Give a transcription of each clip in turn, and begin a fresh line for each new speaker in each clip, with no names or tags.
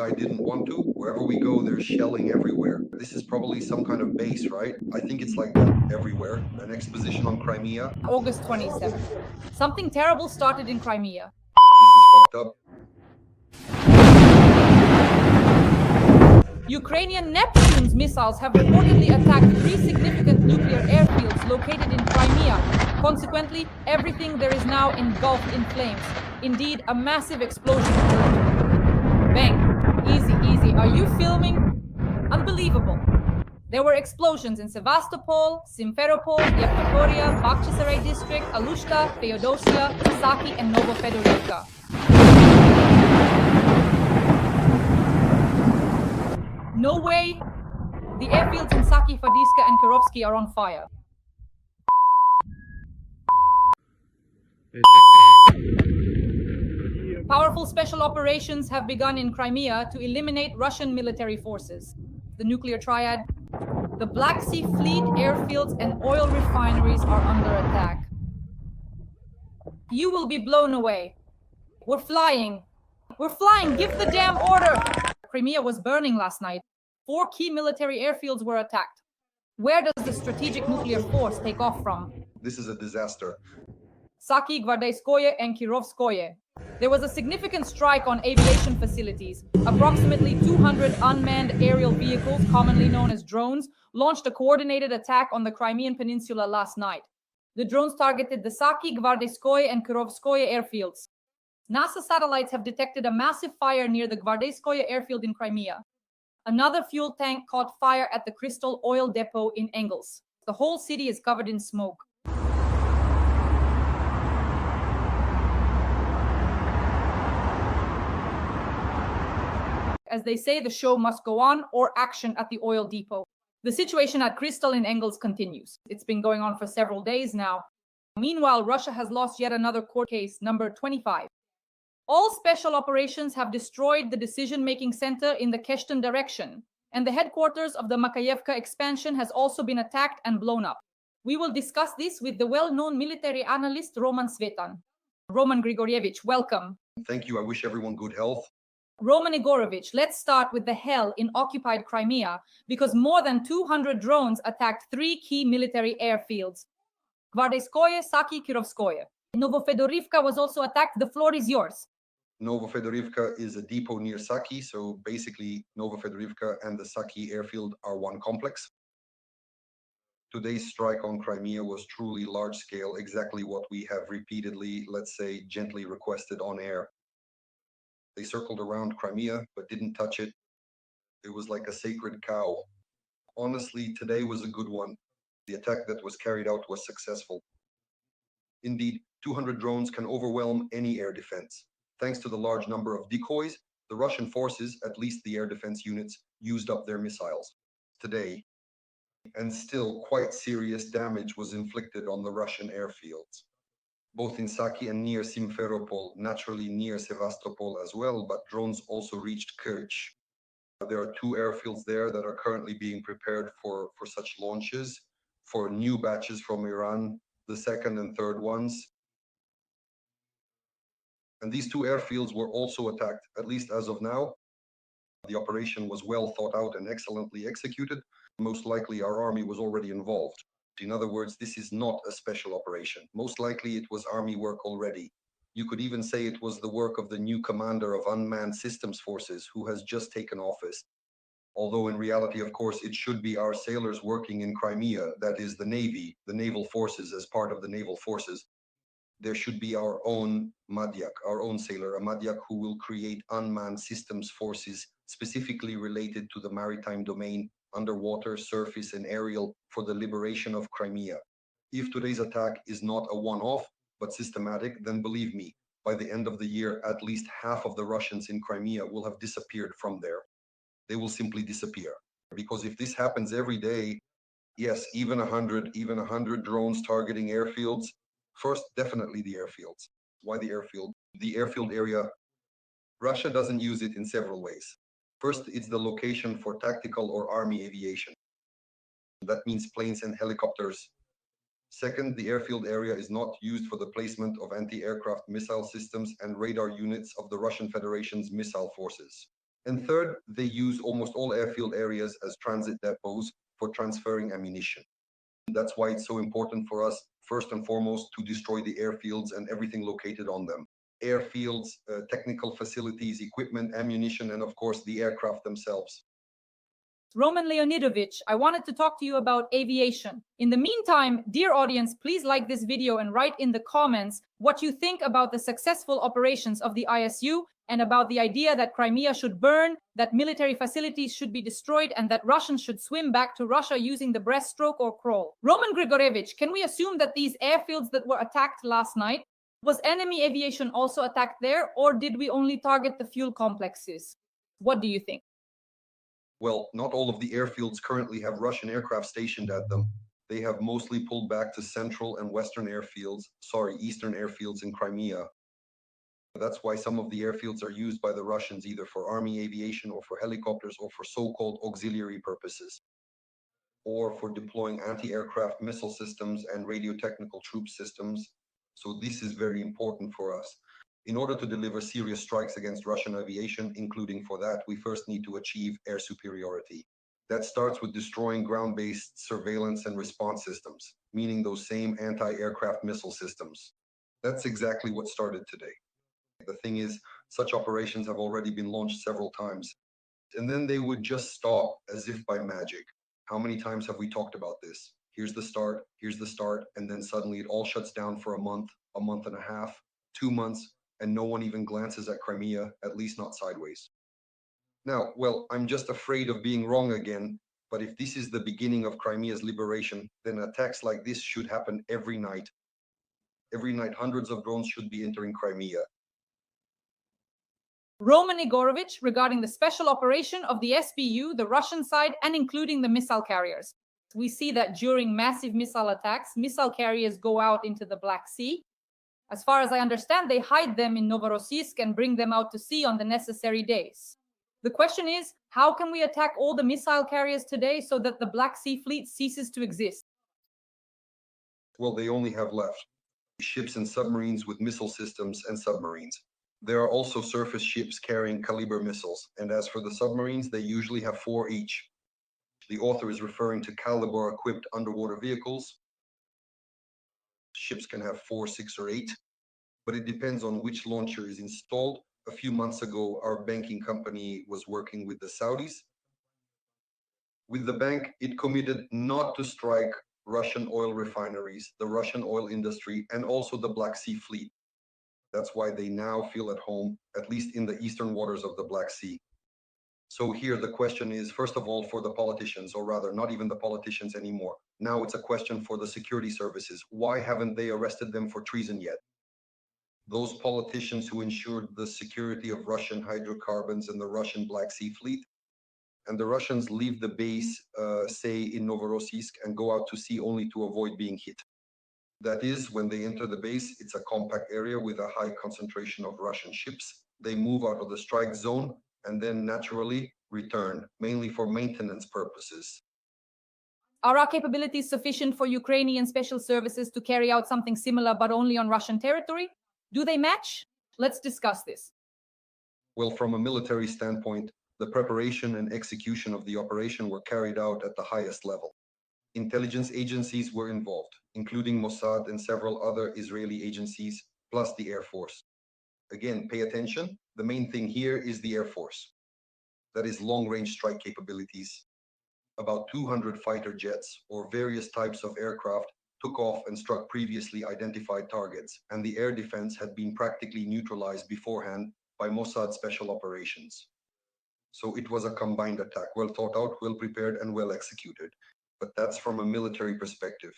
I didn't want to. Wherever we go, there's shelling everywhere. This is probably some kind of base, right? I think it's like that everywhere. An exposition on Crimea.
August 27th. Something terrible started in Crimea.
This is fucked up.
Ukrainian Neptune's missiles have reportedly attacked 3 significant nuclear airfields located in Crimea. Consequently, everything there is now engulfed in flames. Indeed, a massive explosion occurred. Bang! Easy, easy. Are you filming? Unbelievable. There were explosions in Sevastopol, Simferopol, Yevpatoria, Bakhchisaray district, Alushta, Feodosia, Saki, and Novofedorivka. No way! The airfields in Saki, Fadiska, and Kirovsky are on fire. Powerful special operations have begun in Crimea to eliminate Russian military forces. The nuclear triad, the Black Sea Fleet, airfields, and oil refineries are under attack. You will be blown away. We're flying. We're flying. Give the damn order. Crimea was burning last night. 4 key military airfields were attacked. Where does the strategic nuclear force take off from?
This is a disaster.
Saki, Gvardeyskoye, and Kirovskoye. There was a significant strike on aviation facilities. Approximately 200 unmanned aerial vehicles, commonly known as drones, launched a coordinated attack on the Crimean Peninsula last night. The drones targeted the Saki, Gvardeyskoye, and Kirovskoye airfields. NASA satellites have detected a massive fire near the Gvardeyskoye airfield in Crimea. Another fuel tank caught fire at the Crystal oil depot in Engels. The whole city is covered in smoke. As they say, the show must go on, or action at the oil depot. The situation at Crystal in Engels continues. It's been going on for several days now. Meanwhile, Russia has lost yet another court case, number 25. All special operations have destroyed the decision-making center in the Keshten direction, and the headquarters of the Makayevka expansion has also been attacked and blown up. We will discuss this with the well-known military analyst Roman Svitan. Roman Grigorievich, welcome.
Thank you. I wish everyone good health.
Roman Igorovich, let's start with the hell in occupied Crimea, because more than 200 drones attacked 3 key military airfields. Gvardeyskoye, Saki, Kirovskoye. Novofedorivka was also attacked. The floor is yours.
Novofedorivka is a depot near Saki, so basically Novofedorivka and the Saki airfield are one complex. Today's strike on Crimea was truly large-scale, exactly what we have repeatedly, let's say, gently requested on air. They circled around Crimea, but didn't touch it. It was like a sacred cow. Honestly, today was a good one. The attack that was carried out was successful. Indeed, 200 drones can overwhelm any air defense. Thanks to the large number of decoys, the Russian forces, at least the air defense units, used up their missiles today. And still, quite serious damage was inflicted on the Russian airfields, both in Saki and near Simferopol, naturally near Sevastopol as well, but drones also reached Kerch. There are 2 airfields there that are currently being prepared for such launches, for new batches from Iran, the second and third ones. And these 2 airfields were also attacked, at least as of now. The operation was well thought out and excellently executed. Most likely our army was already involved. In other words, this is not a special operation. Most likely it was army work already. You could even say it was the work of the new commander of unmanned systems forces who has just taken office. Although in reality, of course, it should be our sailors working in Crimea, that is the Navy, the naval forces as part of the naval forces. There should be our own Madyak, our own sailor, a Madyak who will create unmanned systems forces specifically related to the maritime domain, underwater, surface, and aerial for the liberation of Crimea. If today's attack is not a one-off, but systematic, then believe me, by the end of the year, at least half of the Russians in Crimea will have disappeared from there. They will simply disappear. Because if this happens every day, yes, even 100 drones targeting airfields, first, definitely the airfields. Why the airfield? The airfield area, Russia doesn't use it in several ways. First, it's the location for tactical or army aviation. That means planes and helicopters. Second, the airfield area is not used for the placement of anti-aircraft missile systems and radar units of the Russian Federation's missile forces. And third, they use almost all airfield areas as transit depots for transferring ammunition. That's why it's so important for us, first and foremost, to destroy the airfields and everything located on them. Airfields, technical facilities, equipment, ammunition, and of course, the aircraft themselves.
Roman Leonidovich, I wanted to talk to you about aviation. In the meantime, dear audience, please like this video and write in the comments what you think about the successful operations of the ISU and about the idea that Crimea should burn, that military facilities should be destroyed, and that Russians should swim back to Russia using the breaststroke or crawl. Roman Grigorievich, can we assume that these airfields that were attacked last night, was enemy aviation also attacked there, or did we only target the fuel complexes? What do you think?
Well, not all of the airfields currently have Russian aircraft stationed at them. They have mostly pulled back to central and eastern airfields in Crimea. That's why some of the airfields are used by the Russians either for army aviation or for helicopters or for so-called auxiliary purposes, or for deploying anti-aircraft missile systems and radio-technical troop systems. So this is very important for us. In order to deliver serious strikes against Russian aviation, including for that, we first need to achieve air superiority. That starts with destroying ground-based surveillance and response systems, meaning those same anti-aircraft missile systems. That's exactly what started today. The thing is, such operations have already been launched several times, and then they would just stop as if by magic. How many times have we talked about this? Here's the start, and then suddenly it all shuts down for a month and a half, 2 months, and no one even glances at Crimea, at least not sideways. Now, well, I'm just afraid of being wrong again, but if this is the beginning of Crimea's liberation, then attacks like this should happen every night. Every night, hundreds of drones should be entering Crimea.
Roman Igorovich, regarding the special operation of the SBU, the Russian side, and including the missile carriers. We see that during massive missile attacks, missile carriers go out into the Black Sea. As far as I understand, they hide them in Novorossiysk and bring them out to sea on the necessary days. The question is, how can we attack all the missile carriers today so that the Black Sea fleet ceases to exist?
Well, they only have left ships and submarines with missile systems and submarines. There are also surface ships carrying Caliber missiles, and as for the submarines, they usually have 4 each. The author is referring to Caliber-equipped underwater vehicles. Ships can have 4, 6, or 8, but it depends on which launcher is installed. A few months ago, our banking company was working with the Saudis. With the bank, it committed not to strike Russian oil refineries, the Russian oil industry, and also the Black Sea fleet. That's why they now feel at home, at least in the eastern waters of the Black Sea. So here the question is, first of all, for the politicians, or rather, not even the politicians anymore. Now it's a question for the security services. Why haven't they arrested them for treason yet? Those politicians who ensured the security of Russian hydrocarbons and the Russian Black Sea fleet, and the Russians leave the base, say, in Novorossiysk and go out to sea only to avoid being hit. That is, when they enter the base, it's a compact area with a high concentration of Russian ships. They move out of the strike zone and then naturally return, mainly for maintenance purposes.
Are our capabilities sufficient for Ukrainian special services to carry out something similar but only on Russian territory? Do they match? Let's discuss this.
Well, from a military standpoint, the preparation and execution of the operation were carried out at the highest level. Intelligence agencies were involved, including Mossad and several other Israeli agencies, plus the Air Force. Again, pay attention. The main thing here is the Air Force. That is long-range strike capabilities. About 200 fighter jets or various types of aircraft took off and struck previously identified targets, and the air defense had been practically neutralized beforehand by Mossad special operations. So it was a combined attack, well thought out, well prepared, and well executed. But that's from a military perspective.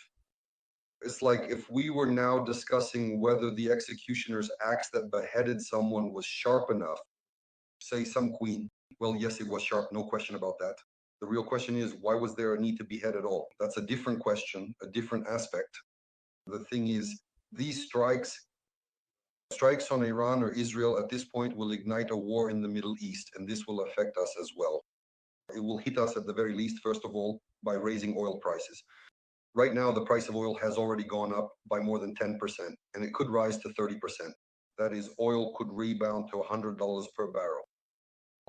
It's like if we were now discussing whether the executioner's axe that beheaded someone was sharp enough, say some queen. Well, yes, it was sharp, no question about that. The real question is, why was there a need to behead at all? That's a different question, a different aspect. The thing is, these strikes on Iran or Israel at this point will ignite a war in the Middle East, and this will affect us as well. It will hit us at the very least, first of all, by raising oil prices. Right now, the price of oil has already gone up by more than 10%, and it could rise to 30%. That is, oil could rebound to $100 per barrel.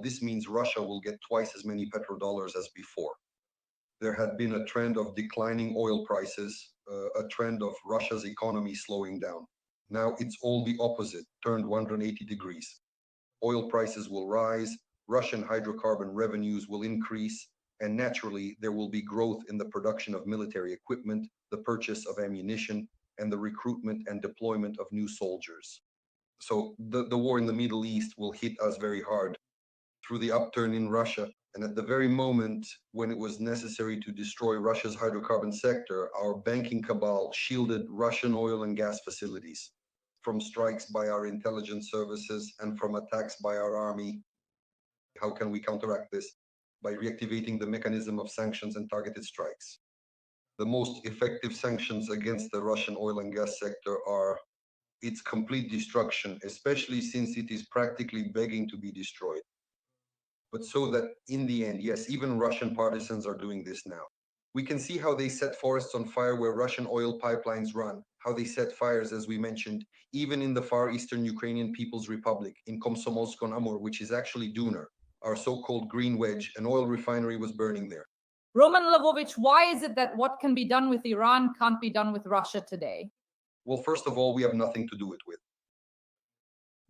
This means Russia will get twice as many petrodollars as before. There had been a trend of declining oil prices, a trend of Russia's economy slowing down. Now it's all the opposite, turned 180 degrees. Oil prices will rise, Russian hydrocarbon revenues will increase, and naturally there will be growth in the production of military equipment, the purchase of ammunition, and the recruitment and deployment of new soldiers. So the war in the Middle East will hit us very hard through the upturn in Russia. And at the very moment when it was necessary to destroy Russia's hydrocarbon sector, our banking cabal shielded Russian oil and gas facilities from strikes by our intelligence services and from attacks by our army. How can we counteract this? By reactivating the mechanism of sanctions and targeted strikes. The most effective sanctions against the Russian oil and gas sector are its complete destruction, especially since it is practically begging to be destroyed. But so that in the end, yes, even Russian partisans are doing this now. We can see how they set forests on fire where Russian oil pipelines run, how they set fires, as we mentioned, even in the far eastern Ukrainian People's Republic, in Komsomolsk-on-Amur, which is actually Dunar, our so-called green wedge. An oil refinery was burning there.
Roman Lvovich, why is it that what can be done with Iran can't be done with Russia today?
Well, first of all, we have nothing to do it with.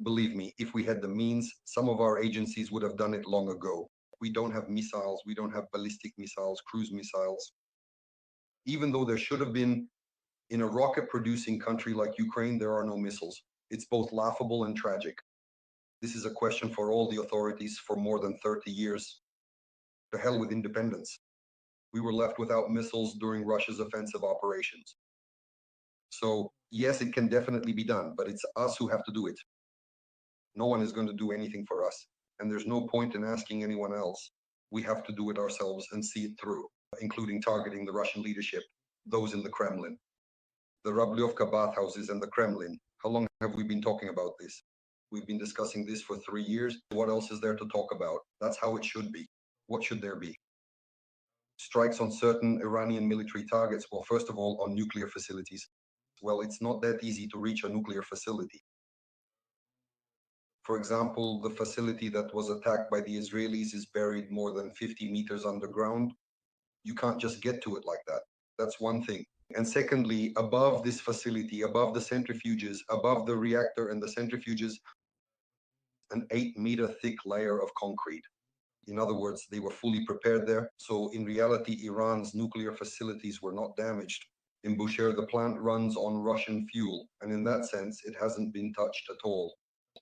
Believe me, if we had the means, some of our agencies would have done it long ago. We don't have missiles, we don't have ballistic missiles, cruise missiles. Even though there should have been, in a rocket-producing country like Ukraine, there are no missiles. It's both laughable and tragic. This is a question for all the authorities for more than 30 years. To hell with independence. We were left without missiles during Russia's offensive operations. So, yes, it can definitely be done, but it's us who have to do it. No one is going to do anything for us, and there's no point in asking anyone else. We have to do it ourselves and see it through, including targeting the Russian leadership, those in the Kremlin, the Rablyovka bathhouses and the Kremlin. How long have we been talking about this? We've been discussing this for 3 years. What else is there to talk about? That's how it should be. What should there be? Strikes on certain Iranian military targets. Well, first of all, on nuclear facilities. Well, it's not that easy to reach a nuclear facility. For example, the facility that was attacked by the Israelis is buried more than 50 meters underground. You can't just get to it like that. That's one thing. And secondly, above this facility, above the centrifuges, above the reactor and the centrifuges, an 8-meter thick layer of concrete. In other words, they were fully prepared there. So in reality, Iran's nuclear facilities were not damaged. In Bushehr, the plant runs on Russian fuel, and in that sense, it hasn't been touched at all.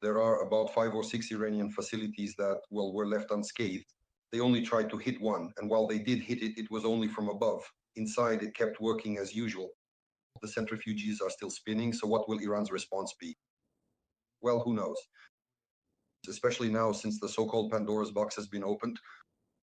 There are about 5 or 6 Iranian facilities that, well, were left unscathed. They only tried to hit one, and while they did hit it, it was only from above. Inside, it kept working as usual. The centrifuges are still spinning, so what will Iran's response be? Well, who knows? Especially now, since the so-called Pandora's box has been opened.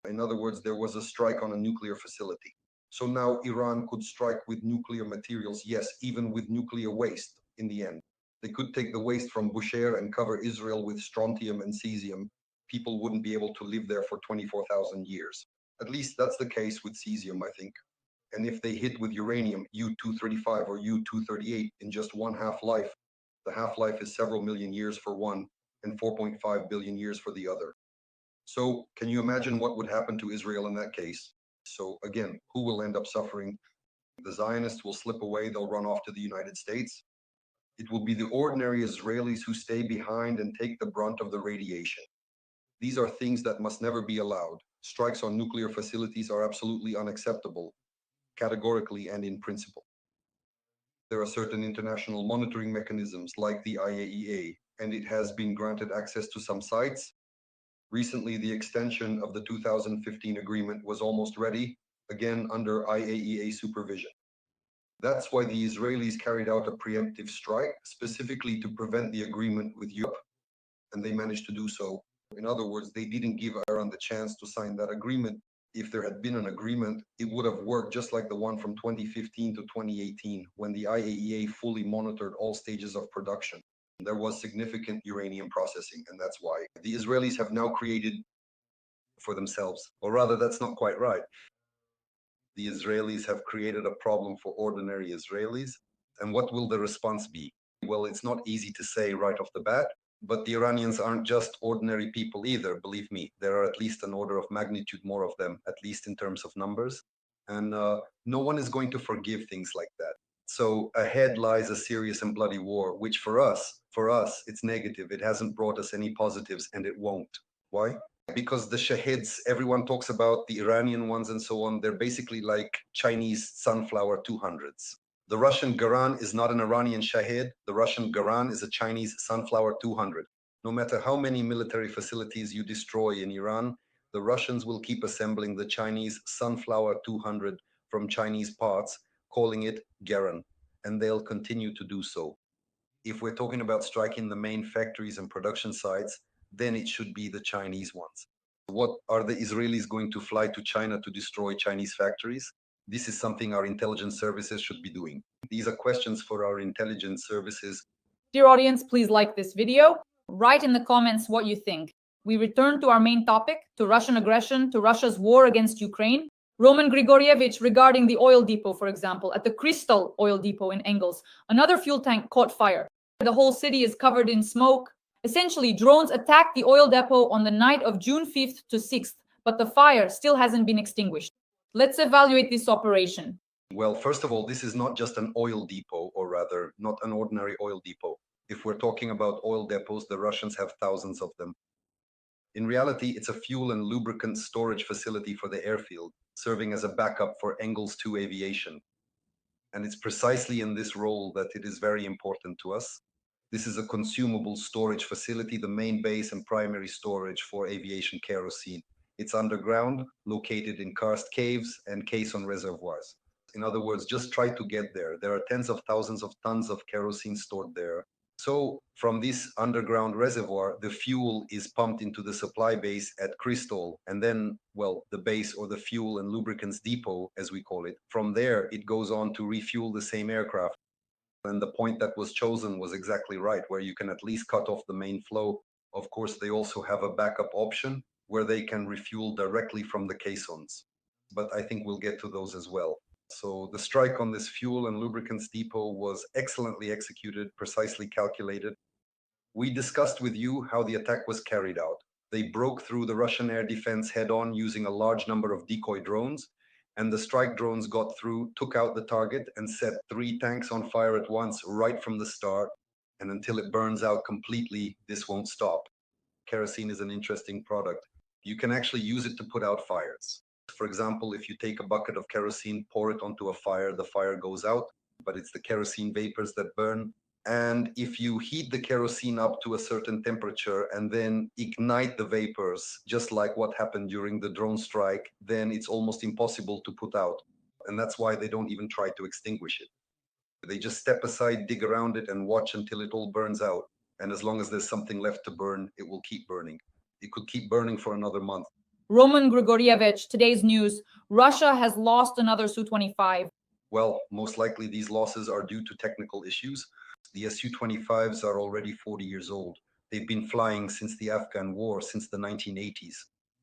In other words, there was a strike on a nuclear facility. So now Iran could strike with nuclear materials, yes, even with nuclear waste in the end. They could take the waste from Bushehr and cover Israel with strontium and cesium. People wouldn't be able to live there for 24,000 years. At least that's the case with cesium, I think. And if they hit with uranium, U-235 or U-238 in just one half-life, the half-life is several million years for one and 4.5 billion years for the other. So can you imagine what would happen to Israel in that case? So again, who will end up suffering? The Zionists will slip away, they'll run off to the United States. It will be the ordinary Israelis who stay behind and take the brunt of the radiation. These are things that must never be allowed. Strikes on nuclear facilities are absolutely unacceptable, categorically and in principle. There are certain international monitoring mechanisms like the IAEA, and it has been granted access to some sites. Recently, the extension of the 2015 agreement was almost ready, again under IAEA supervision. That's why the Israelis carried out a preemptive strike, specifically to prevent the agreement with Europe, and they managed to do so. In other words, they didn't give Iran the chance to sign that agreement. If there had been an agreement, it would have worked just like the one from 2015 to 2018, when the IAEA fully monitored all stages of production. There was significant uranium processing, and that's why. The Israelis have now created for themselves, or rather, that's not quite right. The Israelis have created a problem for ordinary Israelis. And what will the response be? Well, it's not easy to say right off the bat, But the Iranians aren't just ordinary people either, believe me. There are at least an order of magnitude more of them, at least in terms of numbers. And no one is going to forgive things like that. So ahead lies a serious and bloody war, which for us, it's negative. It hasn't brought us any positives, and it won't. Why? Because the Shahids, everyone talks about the Iranian ones and so on, they're basically like Chinese Sunflower 200s. The Russian Garan is not an Iranian Shahid. The Russian Garan is a Chinese Sunflower 200. No matter how many military facilities you destroy in Iran, the Russians will keep assembling the Chinese Sunflower 200 from Chinese parts, calling it Garan, and they'll continue to do so. If we're talking about striking the main factories and production sites, then it should be the Chinese ones. What are the Israelis going to fly to China to destroy Chinese factories? This is something our intelligence services should be doing. These are questions for our intelligence services.
Dear audience, please like this video. Write in the comments what you think. We return to our main topic, to Russian aggression, to Russia's war against Ukraine. Roman Grigorievich regarding the oil depot, for example, at the Crystal oil depot in Engels. Another fuel tank caught fire. The whole city is covered in smoke. Essentially, drones attacked the oil depot on the night of June 5th to 6th, but the fire still hasn't been extinguished. Let's evaluate this operation.
Well, first of all, this is not just an oil depot, or rather, not an ordinary oil depot. If we're talking about oil depots, the Russians have thousands of them. In reality, it's a fuel and lubricant storage facility for the airfield, serving as a backup for Engels 2 aviation. And it's precisely in this role that it is very important to us. This is a consumable storage facility, the main base and primary storage for aviation kerosene. It's underground, located in karst caves and caisson reservoirs. In other words, just try to get there. There are tens of thousands of tons of kerosene stored there. So from this underground reservoir, the fuel is pumped into the supply base at Crystal, and then, well, the base or the fuel and lubricants depot, as we call it. From there, it goes on to refuel the same aircraft. And the point that was chosen was exactly right, where you can at least cut off the main flow. Of course, they also have a backup option where they can refuel directly from the caissons. But I think we'll get to those as well. So the strike on this fuel and lubricants depot was excellently executed, precisely calculated. We discussed with you how the attack was carried out. They broke through the Russian air defense head-on using a large number of decoy drones, and the strike drones got through, took out the target, and set 3 tanks on fire at once right from the start. And until it burns out completely, this won't stop. Kerosene is an interesting product. You can actually use it to put out fires. For example, if you take a bucket of kerosene, pour it onto a fire, the fire goes out, but it's the kerosene vapors that burn. And if you heat the kerosene up to a certain temperature and then ignite the vapors, just like what happened during the drone strike, then it's almost impossible to put out. And that's why they don't even try to extinguish it. They just step aside, dig around it, and watch until it all burns out. And as long as there's something left to burn, it will keep burning. It could keep burning for another month.
Roman Grigorievich, today's news. Russia has lost another Su-25.
Well, most likely these losses are due to technical issues. The Su-25s are already 40 years old. They've been flying since the Afghan war, since the 1980s.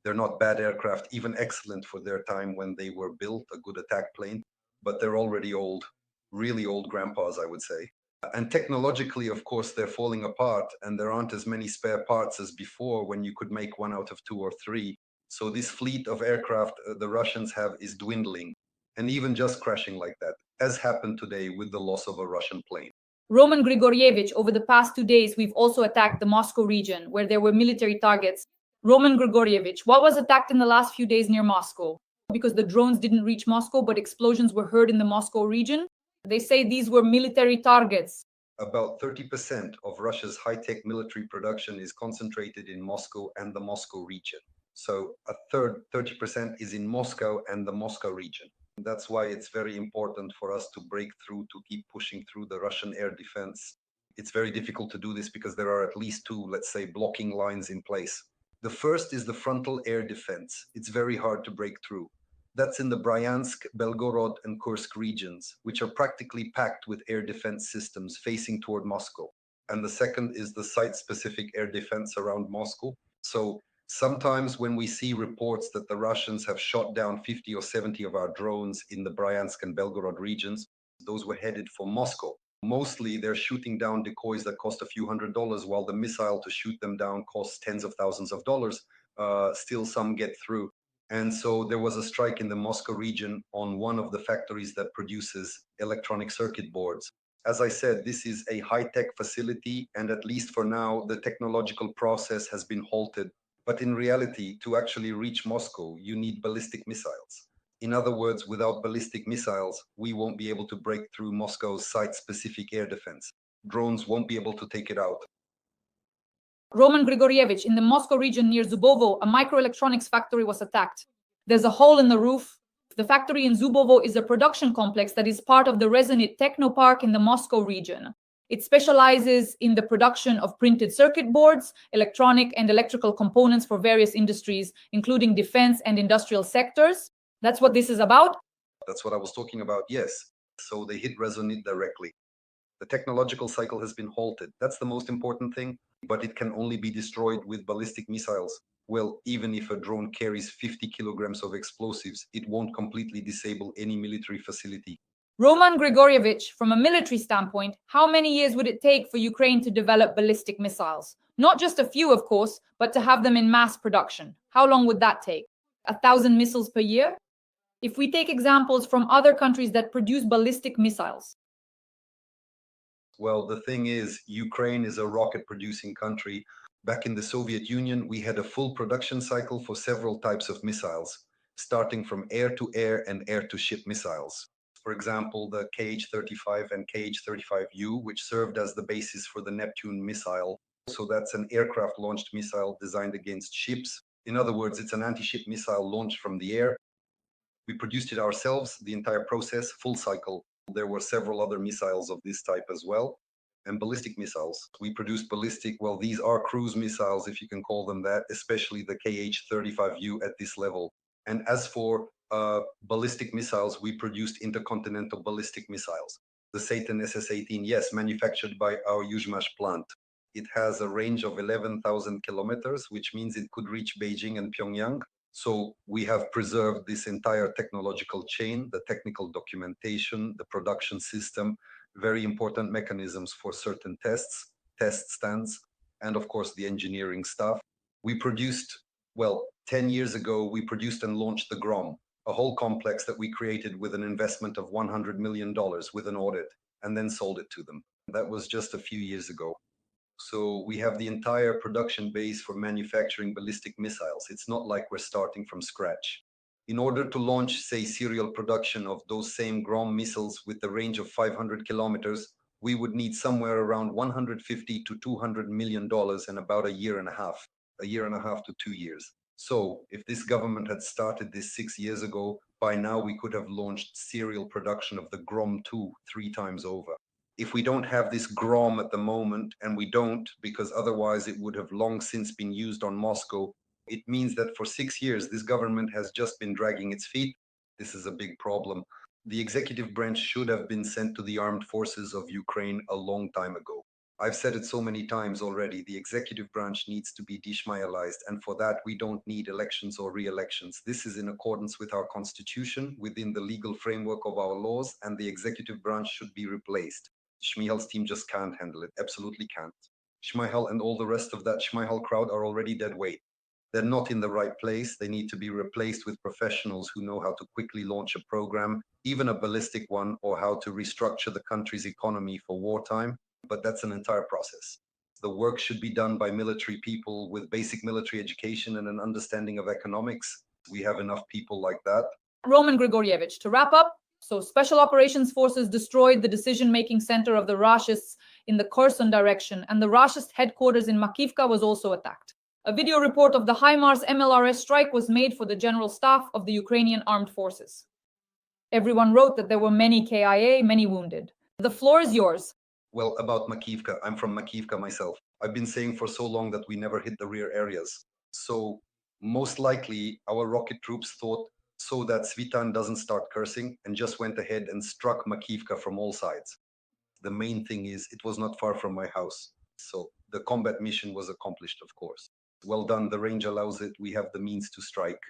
They're not bad aircraft, even excellent for their time when they were built, a good attack plane, but they're already old, really old grandpas, I would say. And technologically, of course, they're falling apart, and there aren't as many spare parts as before when you could make 1 out of 2 or 3. So this fleet of aircraft the Russians have is dwindling, and even just crashing like that, as happened today with the loss of a Russian plane.
Roman Grigorievich, over the past 2 days, we've also attacked the Moscow region, where there were military targets. Roman Grigorievich, what was attacked in the last few days near Moscow? Because the drones didn't reach Moscow, but explosions were heard in the Moscow region. They say these were military targets.
About 30% of Russia's high-tech military production is concentrated in Moscow and the Moscow region. So a third, 30% is in Moscow and the Moscow region. That's why it's very important for us to break through, to keep pushing through the Russian air defense. It's very difficult to do this because there are at least 2, let's say, blocking lines in place. The first is the frontal air defense. It's very hard to break through. That's in the Bryansk, Belgorod, and Kursk regions, which are practically packed with air defense systems facing toward Moscow. And the second is the site-specific air defense around Moscow. So sometimes when we see reports that the Russians have shot down 50 or 70 of our drones in the Bryansk and Belgorod regions, those were headed for Moscow. Mostly they're shooting down decoys that cost a few $100, while the missile to shoot them down costs tens of thousands of dollars. Still some get through. And so there was a strike in the Moscow region on one of the factories that produces electronic circuit boards. As I said, this is a high-tech facility, and at least for now, the technological process has been halted. But in reality, to actually reach Moscow, you need ballistic missiles. In other words, without ballistic missiles, we won't be able to break through Moscow's site-specific air defense. Drones won't be able to take it out.
Roman Grigorievich, in the Moscow region near Zubovo, a microelectronics factory was attacked. There's a hole in the roof. The factory in Zubovo is a production complex that is part of the Rezonit Technopark in the Moscow region. It specializes in the production of printed circuit boards, electronic and electrical components for various industries, including defense and industrial sectors. That's what this is about?
That's what I was talking about, yes. So they hit Rezonit directly. The technological cycle has been halted. That's the most important thing, but it can only be destroyed with ballistic missiles. Well, even if a drone carries 50 kilograms of explosives, it won't completely disable any military facility.
Roman Grigorievich, from a military standpoint, how many years would it take for Ukraine to develop ballistic missiles? Not just a few, of course, but to have them in mass production. How long would that take? 1,000 missiles per year? If we take examples from other countries that produce ballistic missiles.
Well, the thing is, Ukraine is a rocket-producing country. Back in the Soviet Union, we had a full production cycle for several types of missiles, starting from air-to-air and air-to-ship missiles. For example, the KH-35 and KH-35U, which served as the basis for the Neptune missile. So that's an aircraft-launched missile designed against ships. In other words, it's an anti-ship missile launched from the air. We produced it ourselves, the entire process, full cycle. There were several other missiles of this type as well. And ballistic missiles. We produced ballistic, well, these are cruise missiles, if you can call them that, especially the KH-35U at this level. And as for ballistic missiles, we produced intercontinental ballistic missiles. The Satan SS-18, yes, manufactured by our Yuzhmash plant. It has a range of 11,000 kilometers, which means it could reach Beijing and Pyongyang. So we have preserved this entire technological chain, the technical documentation, the production system, very important mechanisms for certain tests, test stands, and of course the engineering staff. We produced, well, 10 years ago, we produced and launched the GROM, a whole complex that we created with an investment of $100 million with an audit, and then sold it to them. That was just a few years ago. So we have the entire production base for manufacturing ballistic missiles. It's not like we're starting from scratch. In order to launch, say, serial production of those same GROM missiles with the range of 500 kilometers, we would need somewhere around $150 to $200 million in about a year and a half to 2 years. So if this government had started this 6 years ago, by now we could have launched serial production of the GROM 2 3 times over. If we don't have this GROM at the moment, and we don't, because otherwise it would have long since been used on Moscow, it means that for 6 years, this government has just been dragging its feet. This is a big problem. The executive branch should have been sent to the armed forces of Ukraine a long time ago. I've said it so many times already, the executive branch needs to be deshmayalized, and for that we don't need elections or re-elections. This is in accordance with our constitution, within the legal framework of our laws, and the executive branch should be replaced. Shmihal's team just can't handle it, absolutely can't. Shmihal and all the rest of that Shmihal crowd are already dead weight. They're not in the right place. They need to be replaced with professionals who know how to quickly launch a program, even a ballistic one, or how to restructure the country's economy for wartime. But that's an entire process. The work should be done by military people with basic military education and an understanding of economics. We have enough people like that.
Roman Grigorievich, to wrap up, so Special Operations Forces destroyed the decision-making center of the Rashists in the Kherson direction, and the Rashist headquarters in Makivka was also attacked. A video report of the HIMARS MLRS strike was made for the General Staff of the Ukrainian Armed Forces. Everyone wrote that there were many KIA, many wounded. The floor is yours.
Well, about Makivka, I'm from Makivka myself. I've been saying for so long that we never hit the rear areas. So most likely our rocket troops thought so that Svitan doesn't start cursing and just went ahead and struck Makivka from all sides. The main thing is it was not far from my house. So the combat mission was accomplished, of course. Well done, the range allows it, we have the means to strike.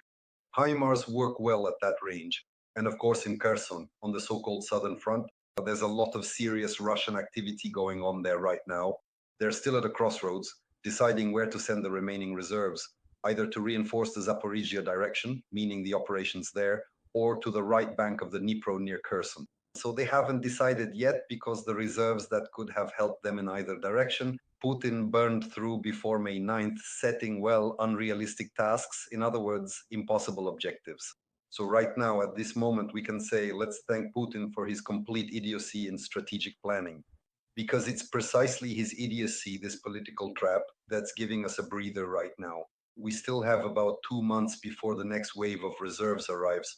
HIMARS work well at that range. And of course in Kherson, on the so-called southern front, There's a lot of serious Russian activity going on there right now. They're still at a crossroads, deciding where to send the remaining reserves, either to reinforce the Zaporizhia direction, meaning the operations there, or to the right bank of the Dnipro near Kherson. So they haven't decided yet because the reserves that could have helped them in either direction, Putin burned through before May 9th, setting unrealistic tasks, in other words, impossible objectives. So right now, at this moment, we can say, let's thank Putin for his complete idiocy in strategic planning, because it's precisely his idiocy, this political trap, that's giving us a breather right now. We still have about 2 months before the next wave of reserves arrives.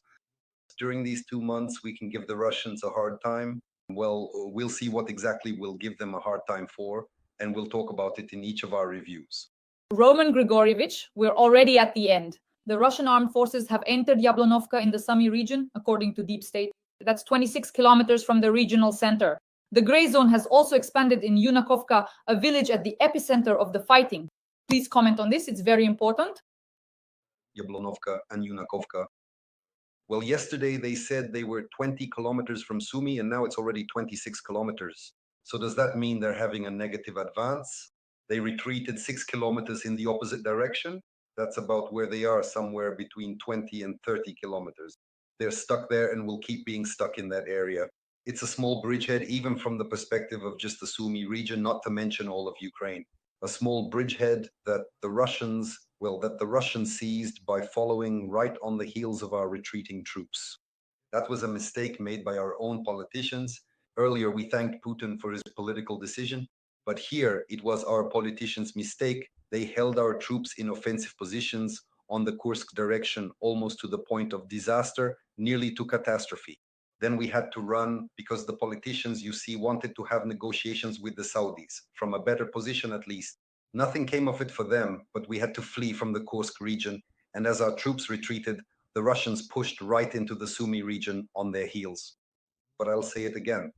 During these 2 months, we can give the Russians a hard time. Well, we'll see what exactly we'll give them a hard time for, and we'll talk about it in each of our reviews.
Roman Grigorievich, we're already at the end. The Russian armed forces have entered Yablonovka in the Sumy region, according to Deep State. That's 26 kilometers from the regional center. The gray zone has also expanded in Yunakovka, a village at the epicenter of the fighting. Please comment on this, it's very important.
Yablonovka and Yunakovka. Well, yesterday they said they were 20 kilometers from Sumy, and now it's already 26 kilometers. So does that mean they're having a negative advance? They retreated 6 kilometers in the opposite direction? That's about where they are, somewhere between 20 and 30 kilometers. They're stuck there and will keep being stuck in that area. It's a small bridgehead, even from the perspective of just the Sumy region, not to mention all of Ukraine. A small bridgehead that the Russians seized by following right on the heels of our retreating troops. That was a mistake made by our own politicians. Earlier, we thanked Putin for his political decision, but here it was our politicians' mistake. They held our troops in offensive positions on the Kursk direction, almost to the point of disaster, nearly to catastrophe. Then we had to run because the politicians, you see, wanted to have negotiations with the Saudis, from a better position at least. Nothing came of it for them, but we had to flee from the Kursk region, and as our troops retreated, the Russians pushed right into the Sumy region on their heels. But I'll say it again.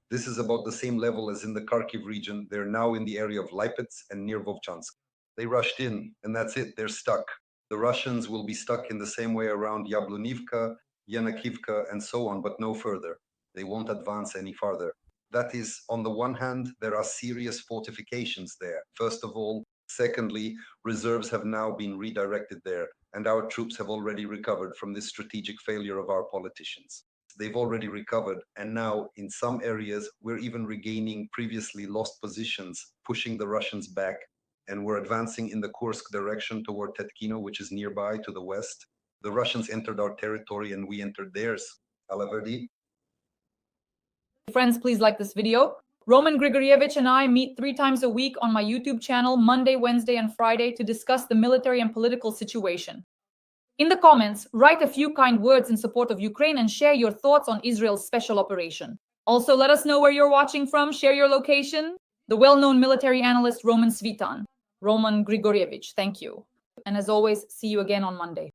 This is about the same level as in the Kharkiv region. They're now in the area of Lipetsk and near Vovchansk. They rushed in, and that's it. They're stuck. The Russians will be stuck in the same way around Yablonivka, Yanakivka, and so on, but no further. They won't advance any farther. That is, on the one hand, there are serious fortifications there, first of all. Secondly, reserves have now been redirected there, and our troops have already recovered from this strategic failure of our politicians. They've already recovered, and now, in some areas, we're even regaining previously lost positions, pushing the Russians back, and we're advancing in the Kursk direction toward Tetkino, which is nearby to the west. The Russians entered our territory, and we entered theirs. Alaverdi?
Friends, please like this video. Roman Grigorievich and I meet 3 times a week on my YouTube channel, Monday, Wednesday, and Friday, to discuss the military and political situation. In the comments, write a few kind words in support of Ukraine and share your thoughts on Israel's special operation. Also, let us know where you're watching from, share your location. The well-known military analyst Roman Svitan. Roman Grigorievich, thank you. And as always, see you again on Monday.